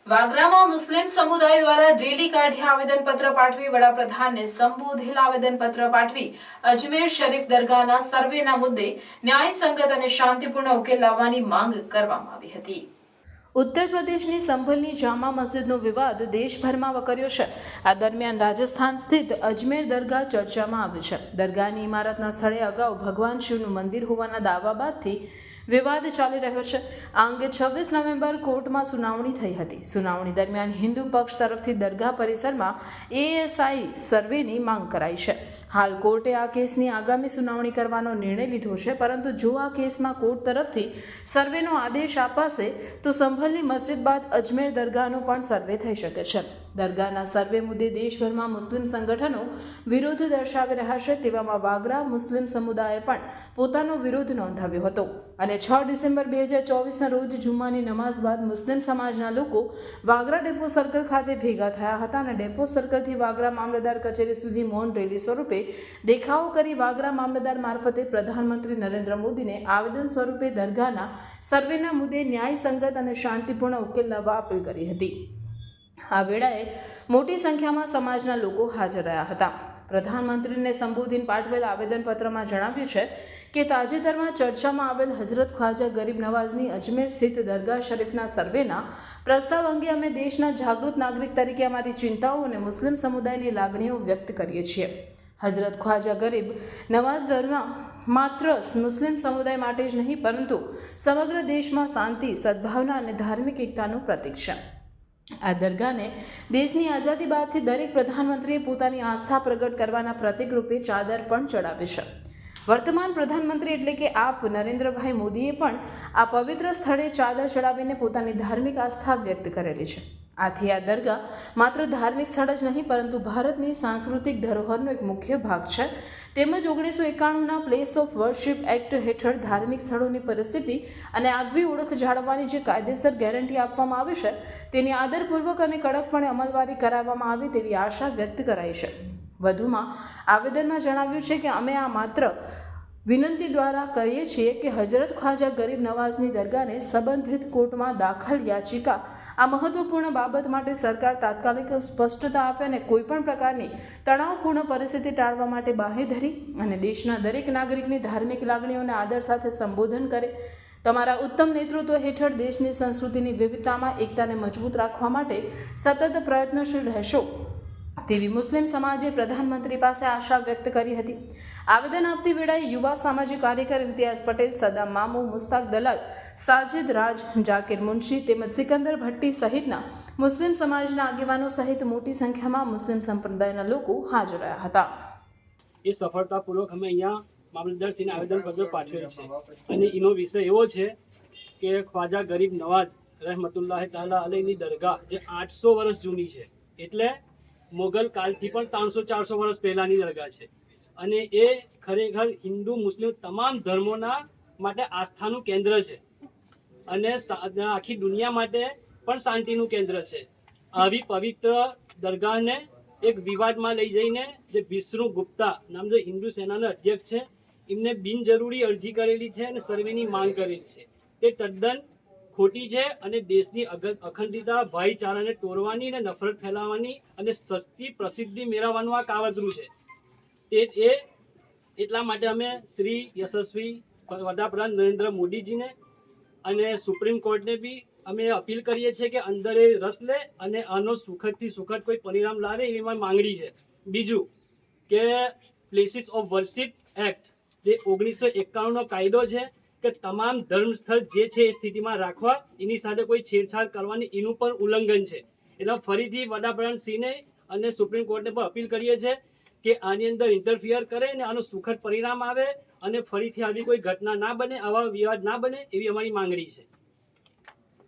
વાગરામાં મુસ્લિમ સમુદાય દ્વારા રેલી કાઢી આવેદનપત્ર પાઠવી વડાપ્રધાનને સંબોધેલ આવેદનપત્ર પાઠવી અજમેર શરીફ દરગાહના સર્વેના મુદ્દે ન્યાયસંગત અને શાંતિપૂર્ણ ઉકેલ લાવવાની માંગ કરવામાં આવી હતી। ઉત્તર પ્રદેશની સંભલની જામા મસ્જિદનો વિવાદ દેશભરમાં વકર્યો છે। આ દરમિયાન રાજસ્થાન સ્થિત અજમેર દરગાહ ચર્ચામાં આવ્યું છે। દરગાહની ઇમારતના સ્થળે અગાઉ ભગવાન શિવનું મંદિર હોવાના દાવા બાદથી વિવાદ ચાલી રહ્યો છે। આ અંગે 26 નવેમ્બર કોર્ટમાં સુનાવણી થઈ હતી। સુનાવણી દરમિયાન હિન્દુ પક્ષ તરફથી દરગાહ પરિસરમાં એએસઆઈ સર્વેની માંગ કરાઈ છે। હાલ કોર્ટે આ કેસની આગામી સુનાવણી કરવાનો નિર્ણય લીધો છે, પરંતુ જો આ કેસમાં કોર્ટ તરફથી સર્વેનો આદેશ અપાશે તો સંભલની મસ્જિદ બાદ અજમેર દરગાહનો પણ સર્વે થઈ શકે છે। દરગાહના સર્વે મુદ્દે દેશભરમાં મુસ્લિમ સંગઠનો વિરોધ દર્શાવી રહ્યા છે। તેવામાં વાગરા મુસ્લિમ સમુદાયે પણ પોતાનો વિરોધ નોંધાવ્યો હતો અને 6 ડિસેમ્બર 2024ના રોજ જુમ્માની નમાઝ બાદ મુસ્લિમ સમાજના લોકો વાગરા ડેપો સર્કલ ખાતે ભેગા થયા હતા અને ડેપો સર્કલથી વાગરા મામલતદાર કચેરી સુધી મૌન રેલી સ્વરૂપે દેખાવો કરી વાગરા મામલતદાર મારફતે પ્રધાનમંત્રી નરેન્દ્ર મોદીને આવેદન સ્વરૂપે દરગાહના સર્વેના મુદ્દે ન્યાયસંગત અને શાંતિપૂર્ણ ઉકેલ લાવવા અપીલ કરી હતી। આ વેળાએ મોટી સંખ્યામાં સમાજના લોકો હાજર રહ્યા હતા। પ્રધાનમંત્રીને સંબોધીને પાઠવેલ આવેદનપત્રમાં જણાવ્યું છે કે તાજેતરમાં ચર્ચામાં આવેલ હઝરત ખ્વાજા ગરીબ નવાઝની અજમેર સ્થિત દરગાહ શરીફના સર્વેના પ્રસ્તાવ અંગે અમે દેશના જાગૃત નાગરિક તરીકે અમારી ચિંતાઓ અને મુસ્લિમ સમુદાયની લાગણીઓ વ્યક્ત કરીએ છીએ। હઝરત ખ્વાજા ગરીબ નવાઝ દરગાહ માત્ર મુસ્લિમ સમુદાય માટે જ નહીં, પરંતુ સમગ્ર દેશમાં શાંતિ, સદભાવના અને ધાર્મિક એકતાનું પ્રતીક છે। આ દરગાહને દેશની આઝાદી બાદથી દરેક પ્રધાનમંત્રીએ પોતાની આસ્થા પ્રગટ કરવાના પ્રતીક રૂપે ચાદર પણ ચડાવી છે। વર્તમાન પ્રધાનમંત્રી એટલે કે આપ નરેન્દ્રભાઈ મોદીએ પણ આ પવિત્ર સ્થળે ચાદર ચડાવીને પોતાની ધાર્મિક આસ્થા વ્યક્ત કરેલી છે। આથી આ દરગાહ માત્ર ધાર્મિક સ્થળ જ નહીં, પરંતુ ભારતની સાંસ્કૃતિક ધરોહરનો એક મુખ્ય ભાગ છે। તેમજ 1991ના પ્લેસ ઓફ વર્શિપ એક્ટ હેઠળ ધાર્મિક સ્થળોની પરિસ્થિતિ અને આગવી ઓળખ જાળવવાની જે કાયદેસર ગેરંટી આપવામાં આવી છે, તેની આદરપૂર્વક અને કડકપણે અમલવારી કરાવવામાં આવે તેવી આશા વ્યક્ત કરાઈ છે। વધુમાં આવેદનમાં જણાવ્યું છે કે અમે આ માત્ર વિનંતી દ્વારા કહીએ છીએ કે હઝરત ખ્વાજા ગરીબ નવાઝની દરગાહને સંબંધિત કોર્ટમાં દાખલ યાચિકા આ મહત્વપૂર્ણ બાબત માટે સરકાર તાત્કાલિક સ્પષ્ટતા આપે અને કોઈપણ પ્રકારની તણાવપૂર્ણ પરિસ્થિતિ ટાળવા માટે બાંહેધરી અને દેશના દરેક નાગરિકની ધાર્મિક લાગણીઓને આદર સાથે સંબોધન કરે। તમારા ઉત્તમ નેતૃત્વ હેઠળ દેશની સંસ્કૃતિની વિવિધતામાં એકતાને મજબૂત રાખવા માટે સતત પ્રયત્નશીલ રહેશો તેવી મુસ્લિમ સમાજે પ્રધાનમંત્રી પાસે આશા વ્યક્ત કરી હતી। આવેદન આપતી વેળાએ યુવા સામાજિક કાર્યકર ઇમ્તિયાઝ પટેલ, સદામ મામુ, મુસ્તાક દલાલ, સાજિદ રાજ, જાકીર મુનશી તેમજ સિકંદર ભટ્ટી સહિતના મુસ્લિમ સમાજના આગેવાનો સહિત મોટી સંખ્યામાં મુસ્લિમ સંપ્રદાયના લોકો હાજર રહ્યા હતા। એ સફળતાપૂર્વક અમે અહીંયા મામલતદારશ્રીને આવેદનપત્ર પાઠવેલ છે અને એનો વિષય એવો છે કે ખ્વાજા ગરીબ નવાઝ રહેમતુલ્લાહ તાલા અલૈની દરગાહ જે 800 વર્ષ જૂની છે, એટલે મોગલ કાલથી પણ 300-400 વર્ષ પહેલાની દરગાહ છે અને એ ખરેખર હિન્દુ મુસ્લિમ તમામ ધર્મોના માટે આસ્થાનું કેન્દ્ર છે અને આખી દુનિયા માટે પણ શાંતિનું કેન્દ્ર છે। આવી પવિત્ર દરગાહને એક વિવાદમાં લઈ જઈને જે વિષ્ણુ ગુપ્તા નામ જે હિન્દુ સેનાના અધ્યક્ષ છે, એમને બિનજરૂરી અરજી કરેલી છે અને સર્વેની માંગ કરેલી છે, તે તદ્દન ખોટી છે અને દેશની અખંડિતતા, ભાઈચારાને તોડવાની અને નફરત ફેલાવવાની અને સસ્તી પ્રસિદ્ધિ મેળવવાનું આ કાવતરું છે। એ એટલા માટે અમે શ્રી યશસ્વી વડાપ્રધાન નરેન્દ્ર મોદીજીને અને સુપ્રીમ કોર્ટને બી અમે અપીલ કરીએ છીએ કે અંદર એ રસ લે અને આનો સુખદથી સુખદ કોઈ પરિણામ લાવે એવી મારી માંગણી છે। બીજું કે પ્લેસીસ ઓફ વર્શિપ એક્ટ જે 1991નો કાયદો છે કે તમામ ધર્મ સ્થળ જે છે એ સ્થિતિમાં રાખવા, એની સાથે કોઈ છેડછાડ કરવાની એનું પણ ઉલ્લંઘન છે। એટલે ફરીથી વડાપ્રધાનશ્રીને અને સુપ્રીમ કોર્ટને પણ અપીલ કરીએ છીએ કે આની અંદર ઇન્ટરફિયર કરે અને આનું સુખદ પરિણામ આવે અને ફરીથી આવી કોઈ ઘટના ના બને, આવા વિવાદ ના બને એવી અમારી માંગણી છે।